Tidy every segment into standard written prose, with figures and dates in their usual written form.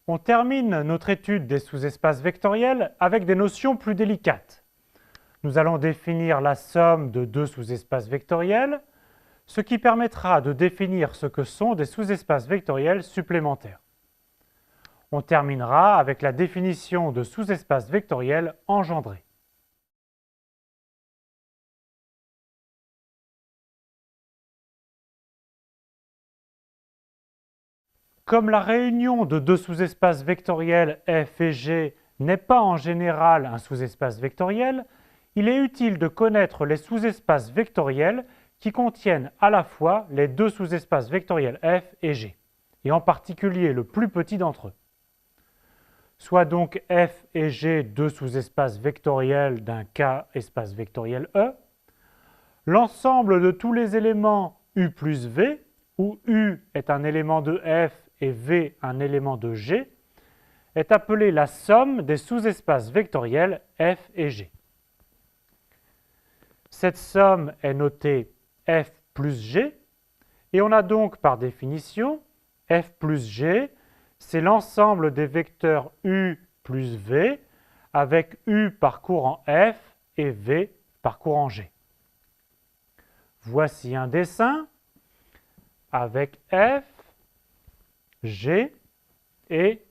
On termine notre étude des sous-espaces vectoriels avec des notions plus délicates. Nous allons définir la somme de deux sous-espaces vectoriels, ce qui permettra de définir ce que sont des sous-espaces vectoriels supplémentaires. On terminera avec la définition de sous-espaces vectoriels engendrés. Comme la réunion de deux sous-espaces vectoriels f et g n'est pas en général un sous-espace vectoriel, il est utile de connaître les sous-espaces vectoriels qui contiennent à la fois les deux sous-espaces vectoriels f et g, et en particulier le plus petit d'entre eux. Soit donc f et g deux sous-espaces vectoriels d'un K-espace vectoriel E, l'ensemble de tous les éléments U plus V, où U est un élément de F et V un élément de G, est appelé la somme des sous-espaces vectoriels F et G. Cette somme est notée F plus G, et on a donc par définition F plus G, c'est l'ensemble des vecteurs U plus V avec U par courant F et V par courant G. Voici un dessin avec F, G et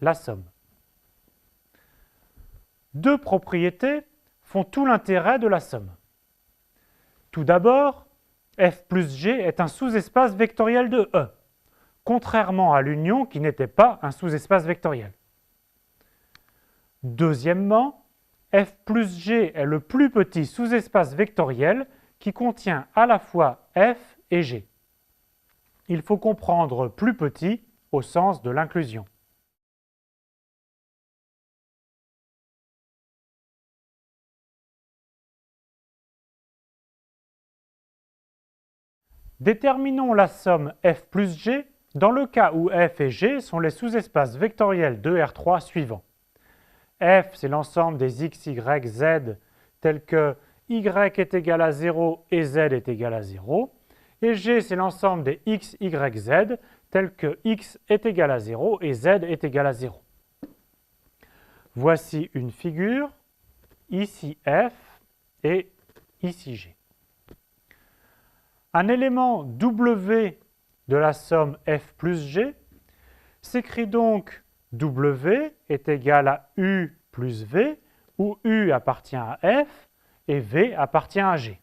la somme. Deux propriétés font tout l'intérêt de la somme. Tout d'abord, F plus G est un sous-espace vectoriel de E, contrairement à l'union qui n'était pas un sous-espace vectoriel. Deuxièmement, F plus G est le plus petit sous-espace vectoriel qui contient à la fois F et G. Il faut comprendre plus petit au sens de l'inclusion. Déterminons la somme F plus G dans le cas où F et G sont les sous-espaces vectoriels de R3 suivants. F, c'est l'ensemble des x, y, z tels que y est égal à 0 et z est égal à 0. Et G, c'est l'ensemble des x, y, z tels que x est égal à 0 et z est égal à 0. Voici une figure, ici F et ici G. Un élément W de la somme F plus G s'écrit donc W est égal à U plus V, où U appartient à F et V appartient à G.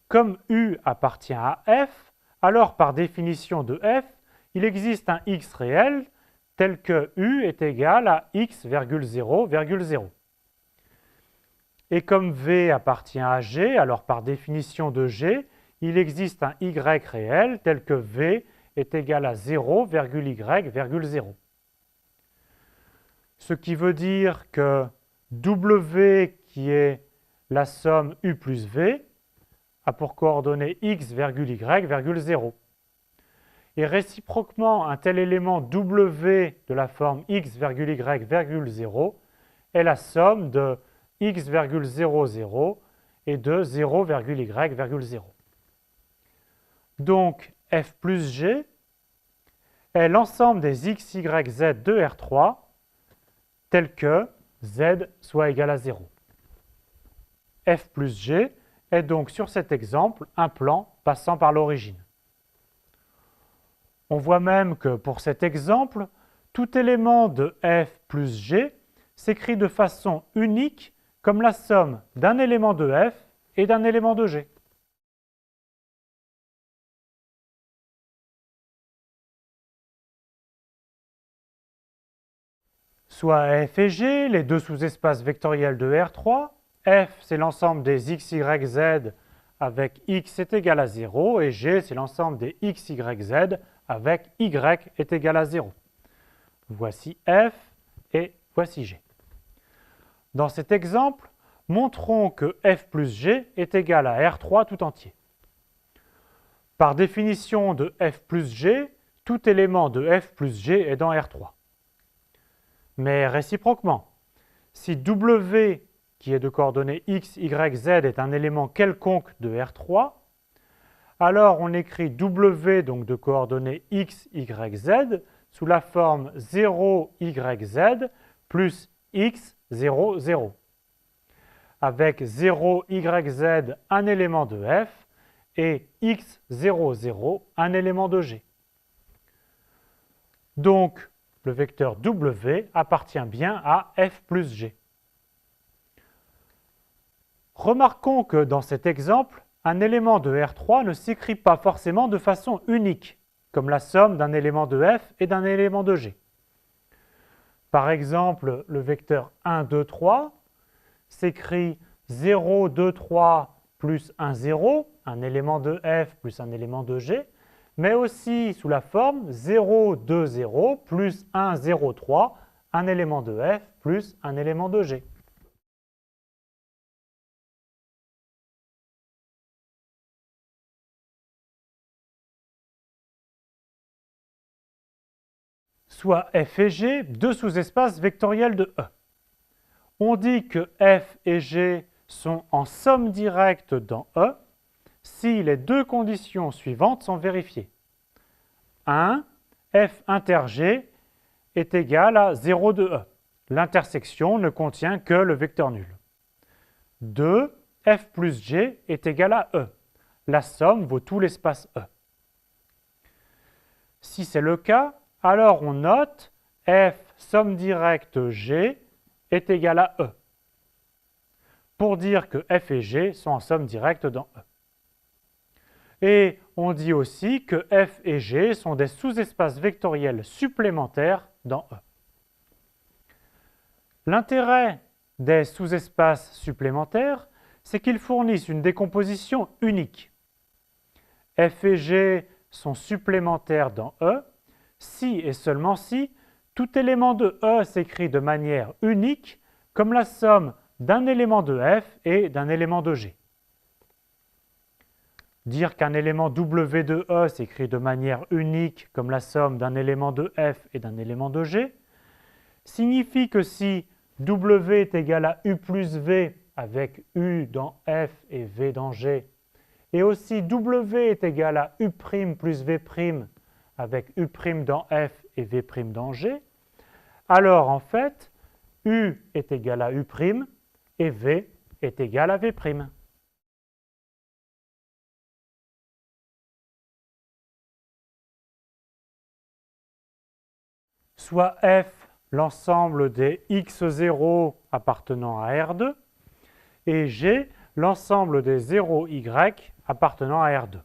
Comme U appartient à F, alors par définition de F, il existe un x réel tel que U est égal à x, 0, 0. Et comme V appartient à G, alors par définition de G, il existe un y réel tel que V est égal à 0, y, 0. Ce qui veut dire que W, qui est la somme U plus V, a pour coordonnées x, y, 0. Et réciproquement, un tel élément W de la forme x, y, 0 est la somme de x, 0 et de 0, y, 0. Donc, F plus G est l'ensemble des x, y, z de R3 tel que z soit égal à 0. F plus G est donc sur cet exemple un plan passant par l'origine. On voit même que pour cet exemple, tout élément de F plus G s'écrit de façon unique comme la somme d'un élément de F et d'un élément de G. Soit F et G, les deux sous-espaces vectoriels de R3. F, c'est l'ensemble des x, y, z avec x est égal à 0, et G, c'est l'ensemble des x, y, z avec y est égal à 0. Voici F et voici G. Dans cet exemple, montrons que F plus G est égal à R3 tout entier. Par définition de F plus G, tout élément de F plus G est dans R3. Mais réciproquement, si W, qui est de coordonnées x, y, z, est un élément quelconque de R3, alors on écrit W, donc de coordonnées x, y, z, sous la forme 0YZ plus x 0, 0. Avec 0YZ, un élément de f, et x 0, 0, un élément de g. Donc, le vecteur W appartient bien à f plus g. Remarquons que dans cet exemple, un élément de R3 ne s'écrit pas forcément de façon unique, comme la somme d'un élément de f et d'un élément de g. Par exemple, le vecteur 1, 2, 3 s'écrit 0, 2, 3 plus 1, 0, un élément de f plus un élément de g, mais aussi sous la forme 0, 2, 0 plus 1, 0, 3, un élément de f plus un élément de g. Soit f et g, deux sous-espaces vectoriels de E. On dit que f et g sont en somme directe dans E si les deux conditions suivantes sont vérifiées. 1. F inter g est égal à 0 de E. L'intersection ne contient que le vecteur nul. 2. F plus g est égal à E. La somme vaut tout l'espace E. Si c'est le cas, alors on note f somme directe g est égal à E, pour dire que f et g sont en somme directe dans E. Et on dit aussi que f et g sont des sous-espaces vectoriels supplémentaires dans E. L'intérêt des sous-espaces supplémentaires, c'est qu'ils fournissent une décomposition unique. F et g sont supplémentaires dans E si et seulement si tout élément de E s'écrit de manière unique comme la somme d'un élément de f et d'un élément de g. Dire qu'un élément W de E s'écrit de manière unique comme la somme d'un élément de f et d'un élément de g signifie que si W est égal à U plus V avec U dans f et V dans g, et aussi W est égal à U' plus V' avec U' dans f et V' dans g, alors en fait, U est égal à U' et V est égal à V'. Soit f l'ensemble des x0 appartenant à R2 et g l'ensemble des 0y appartenant à R2.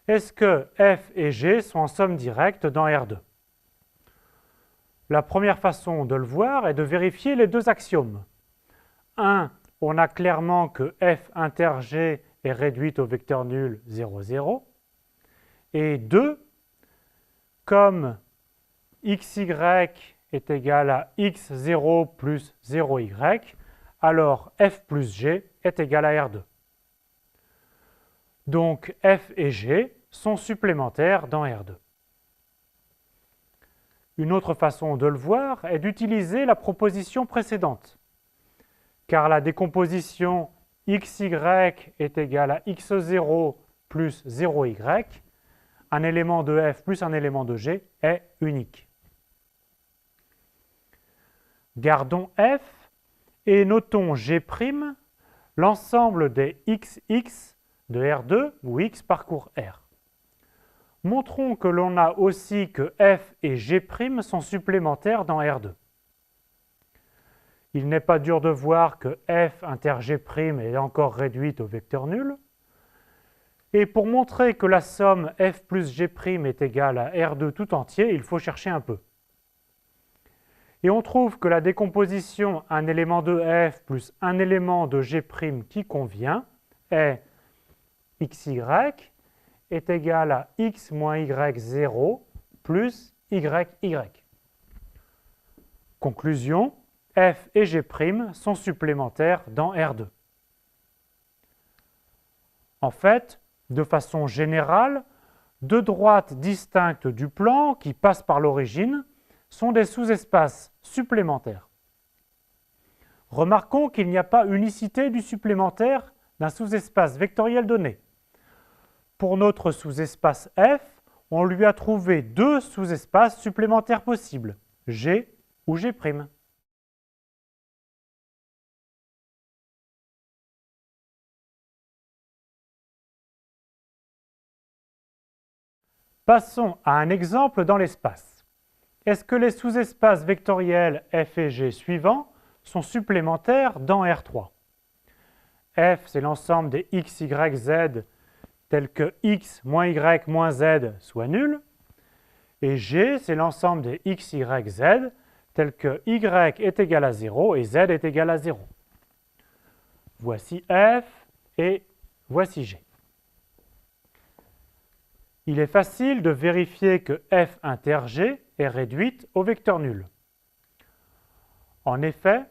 Est-ce que f et g sont en somme directe dans R2? La première façon de le voir est de vérifier les deux axiomes. 1. On a clairement que f inter g est réduite au vecteur nul 0, 0. Et 2. Comme xy est égal à x0 plus 0y, alors f plus g est égal à R2. Donc f et g sont supplémentaires dans R2. Une autre façon de le voir est d'utiliser la proposition précédente, car la décomposition xy est égale à x0 plus 0y, un élément de f plus un élément de g est unique. Gardons f et notons g', l'ensemble des xx de R2 où x parcourt R. Montrons que l'on a aussi que f et g' sont supplémentaires dans R2. Il n'est pas dur de voir que f inter g' est encore réduite au vecteur nul. Et pour montrer que la somme f plus g' est égale à R2 tout entier, il faut chercher un peu. Et on trouve que la décomposition un élément de f plus un élément de g' qui convient est xy est égal à x moins y0 plus yy. Conclusion, f et g' sont supplémentaires dans R2. En fait, de façon générale, deux droites distinctes du plan qui passent par l'origine sont des sous-espaces supplémentaires. Remarquons qu'il n'y a pas unicité du supplémentaire d'un sous-espace vectoriel donné. Pour notre sous-espace f, on lui a trouvé deux sous-espaces supplémentaires possibles, G ou G'. Passons à un exemple dans l'espace. Est-ce que les sous-espaces vectoriels f et g suivants sont supplémentaires dans R3? F, c'est l'ensemble des x, y, z tels que x moins y moins z soit nul. Et G, c'est l'ensemble des x, y, z tels que y est égal à 0 et z est égal à 0. Voici F et voici G. Il est facile de vérifier que f inter g est réduite au vecteur nul. En effet,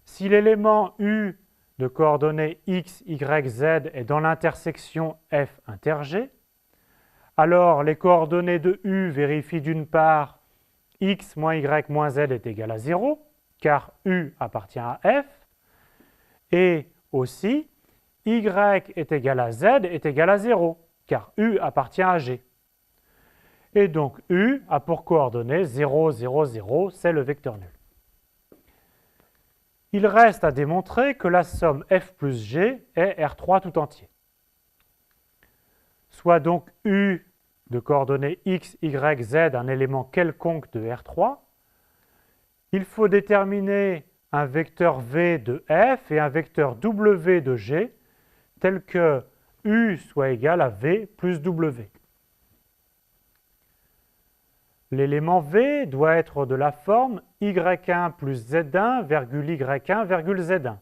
si l'élément u de coordonnées x, y, z est dans l'intersection f inter g, alors les coordonnées de u vérifient d'une part x moins y moins z est égal à 0, car u appartient à f, et aussi y est égal à z est égal à 0, car u appartient à g. Et donc u a pour coordonnées 0, 0, 0, c'est le vecteur nul. Il reste à démontrer que la somme f plus g est R3 tout entier. Soit donc u de coordonnées x, y, z un élément quelconque de R3, il faut déterminer un vecteur v de f et un vecteur w de g tel que u soit égal à v plus w. L'élément v doit être de la forme y1 plus z1 virgule y1 virgule z1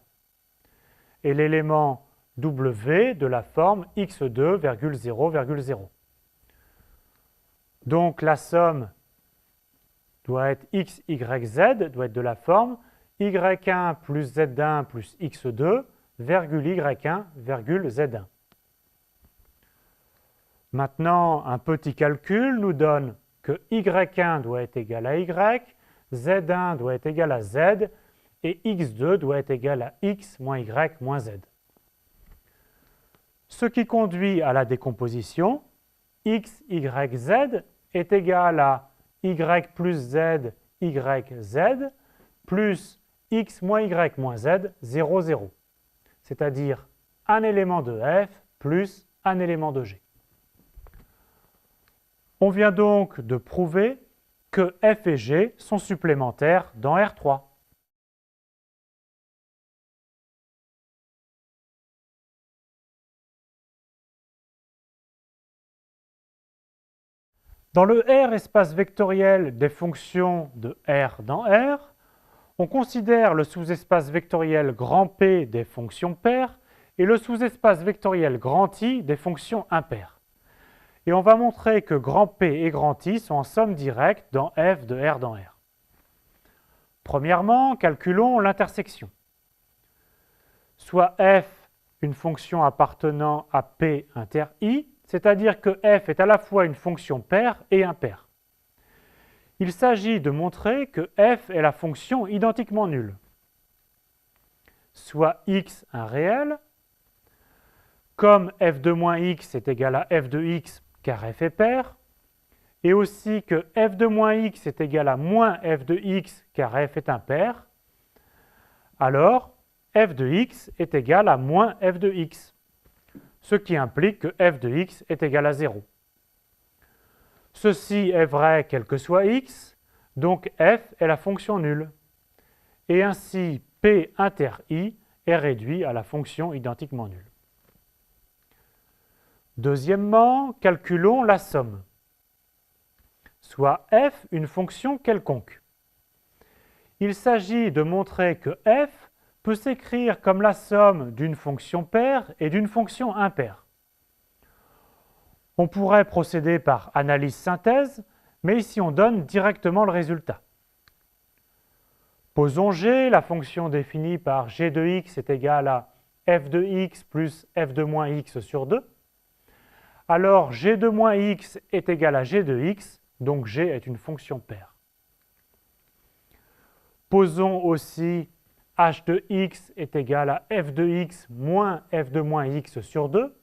et l'élément w de la forme x2 virgule 0 virgule 0. Donc la somme doit être x, y, z, doit être de la forme y1 plus z1 plus x2 virgule y1 virgule z1. Maintenant, un petit calcul nous donne que y1 doit être égal à y, z1 doit être égal à z et x2 doit être égal à x moins y moins z. Ce qui conduit à la décomposition, x, y, z est égal à y plus z, y, z, plus x moins y moins z, 0, 0. C'est-à-dire un élément de f plus un élément de g. On vient donc de prouver que f et g sont supplémentaires dans R3. Dans le R espace vectoriel des fonctions de R dans R, on considère le sous-espace vectoriel grand P des fonctions paires et le sous-espace vectoriel grand I des fonctions impaires. Et on va montrer que grand P et grand I sont en somme directe dans f de R dans R. Premièrement, calculons l'intersection. Soit f une fonction appartenant à P inter I, c'est-à-dire que f est à la fois une fonction paire et impaire. Il s'agit de montrer que f est la fonction identiquement nulle. Soit x un réel, comme f de moins x est égal à f de x car f est paire, et aussi que f de moins x est égal à moins f de x car f est impair, alors f de x est égal à moins f de x, ce qui implique que f de x est égal à 0. Ceci est vrai quel que soit x, donc f est la fonction nulle. Et ainsi p inter i est réduit à la fonction identiquement nulle. Deuxièmement, calculons la somme. Soit f une fonction quelconque. Il s'agit de montrer que f peut s'écrire comme la somme d'une fonction paire et d'une fonction impaire. On pourrait procéder par analyse-synthèse, mais ici on donne directement le résultat. Posons g, la fonction définie par g de x est égale à f de x plus f de moins x sur 2. Alors g de moins x est égal à g de x, donc g est une fonction paire. Posons aussi h de x est égal à f de x moins f de moins x sur 2.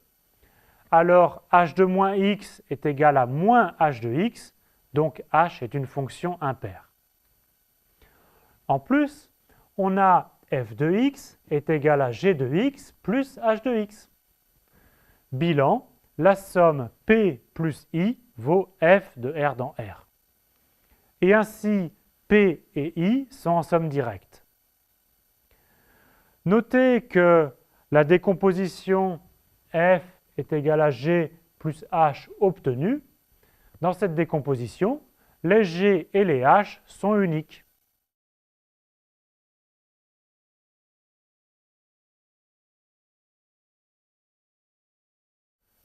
alors h de moins x est égal à moins h de x, donc h est une fonction impaire. En plus, on a f de x est égal à g de x plus h de x. Bilan, la somme p plus i vaut f de r dans R. Et ainsi, p et i sont en somme directe. Notez que la décomposition f est égale à g plus h obtenue. Dans cette décomposition, les g et les h sont uniques.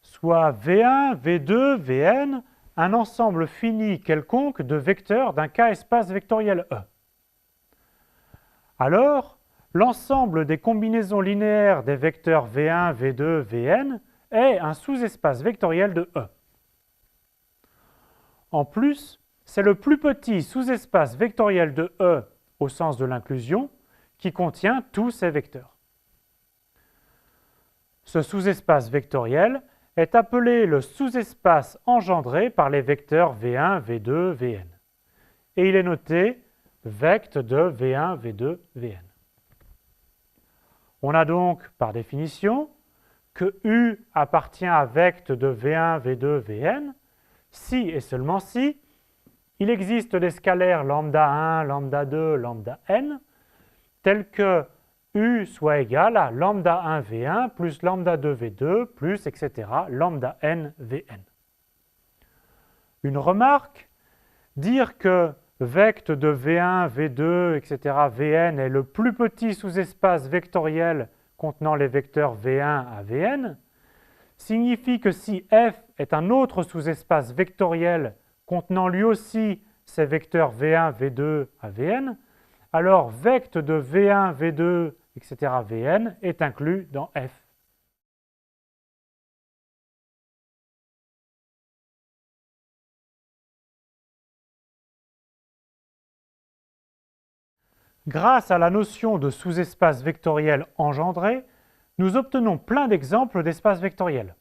Soit V1, V2, Vn, un ensemble fini quelconque de vecteurs d'un K-espace vectoriel E. Alors, l'ensemble des combinaisons linéaires des vecteurs V1, V2, Vn est un sous-espace vectoriel de E. En plus, c'est le plus petit sous-espace vectoriel de E au sens de l'inclusion qui contient tous ces vecteurs. Ce sous-espace vectoriel est appelé le sous-espace engendré par les vecteurs V1, V2, Vn. Et il est noté vect de V1, V2, Vn. On a donc, par définition, que U appartient à vect de V1, V2, Vn, si et seulement si il existe des scalaires lambda 1, lambda 2, lambda n, tels que U soit égal à lambda 1 V1 plus lambda 2 V2 plus, etc., lambda n Vn. Une remarque, dire que vect de V1, V2, etc., Vn est le plus petit sous-espace vectoriel contenant les vecteurs V1 à Vn, signifie que si f est un autre sous-espace vectoriel contenant lui aussi ces vecteurs V1, V2 à Vn, alors vect de V1, V2, etc. Vn est inclus dans F. Grâce à la notion de sous-espace vectoriel engendré, nous obtenons plein d'exemples d'espaces vectoriels.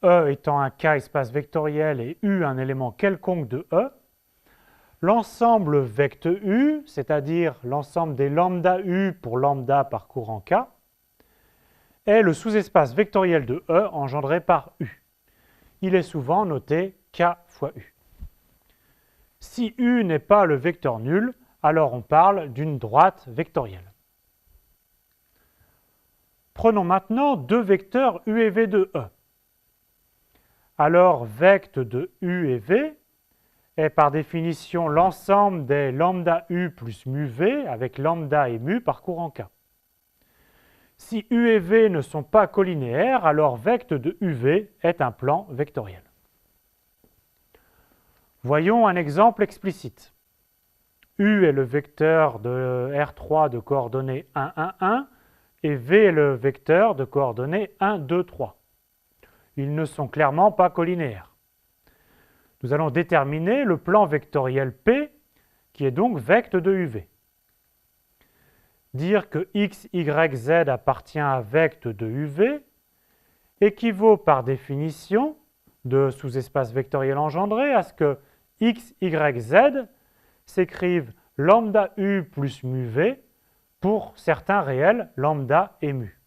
E étant un K-espace vectoriel et U un élément quelconque de E, l'ensemble vect U, c'est-à-dire l'ensemble des lambda U pour lambda parcourant K, est le sous-espace vectoriel de E engendré par U. Il est souvent noté K fois U. Si U n'est pas le vecteur nul, alors on parle d'une droite vectorielle. Prenons maintenant deux vecteurs U et V de E. Alors vect de U et V est par définition l'ensemble des lambda U plus mu V avec lambda et mu parcourant K. Si U et V ne sont pas collinéaires, alors vect de UV est un plan vectoriel. Voyons un exemple explicite. U est le vecteur de R3 de coordonnées 1, 1, 1 et V est le vecteur de coordonnées 1, 2, 3. Ils ne sont clairement pas collinéaires. Nous allons déterminer le plan vectoriel P, qui est donc vect de UV. Dire que x, y, z appartient à vect de UV équivaut par définition de sous-espace vectoriel engendré à ce que x, y, z s'écrivent lambda u plus mu v pour certains réels lambda et mu.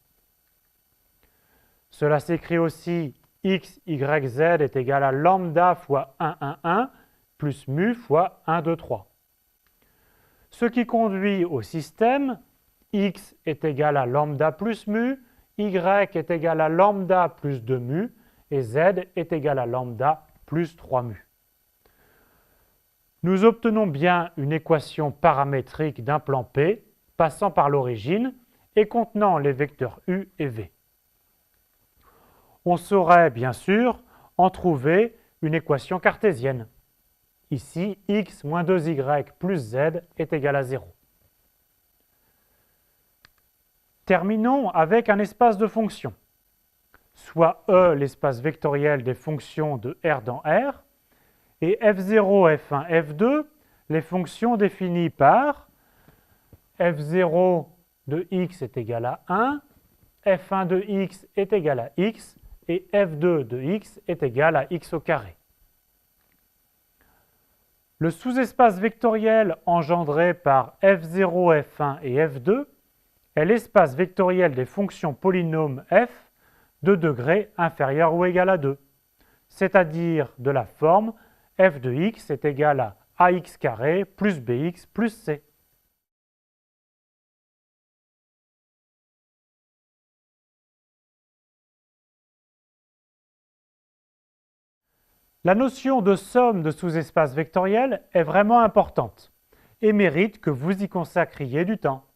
Cela s'écrit aussi x, y, z est égal à lambda fois 1, 1, 1 plus mu fois 1, 2, 3. Ce qui conduit au système x est égal à lambda plus mu, y est égal à lambda plus 2 mu et z est égal à lambda plus 3 mu. Nous obtenons bien une équation paramétrique d'un plan P passant par l'origine et contenant les vecteurs u et v. On saurait bien sûr en trouver une équation cartésienne. Ici, x moins 2y plus z est égal à 0. Terminons avec un espace de fonctions. Soit E l'espace vectoriel des fonctions de R dans R, et f0, f1, f2 les fonctions définies par f0 de x est égal à 1, f1 de x est égal à x, et f2 de x est égal à x au carré. Le sous-espace vectoriel engendré par f0, f1 et f2 est l'espace vectoriel des fonctions polynômes f de degré inférieur ou égal à 2, c'est-à-dire de la forme f de x est égal à ax carré plus bx plus c. La notion de somme de sous-espaces vectoriels est vraiment importante et mérite que vous y consacriez du temps.